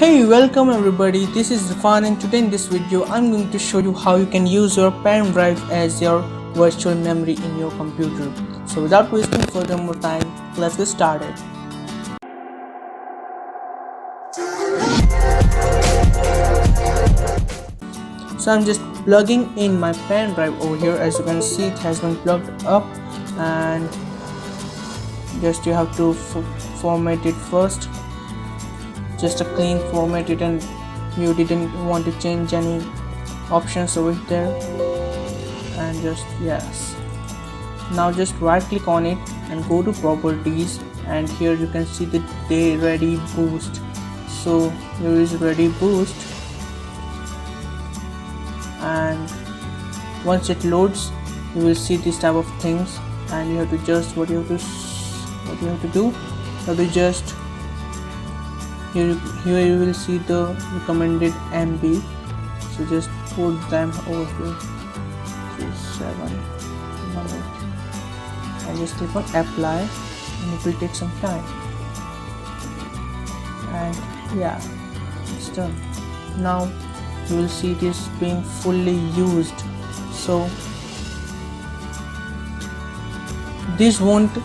Hey, welcome everybody, this is Irfan and today in this video I'm going to show you how you can use your Pendrive as your virtual memory in your computer. So without wasting further more time, let's get started. So I'm just plugging in my Pendrive over here. As you can see, it has been plugged up, and just you have to format it first. Just a clean format it, and you didn't want to change any options over there, and just yes. Now just right click on it and go to properties, and here you can see the day ready boost. So here is ready boost, and once it loads you will see this type of things, and you have to just what you have to do, you have to just here you will see the recommended MB, so just put them over here, 7 minutes, and just click on apply, and it will take some time, and yeah, it's done. Now you will see it is being fully used. So this won't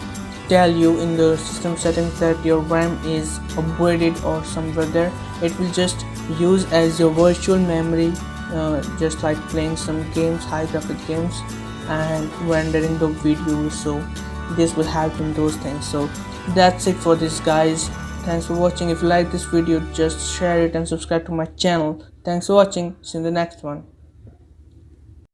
tell you in the system settings that your RAM is upgraded or somewhere there. It will just use as your virtual memory, just like playing some games, high graphic games, and rendering the videos. So this will help in those things. So that's it for this, guys. Thanks for watching. If you like this video, just share it and subscribe to my channel. Thanks for watching. See you in the next one.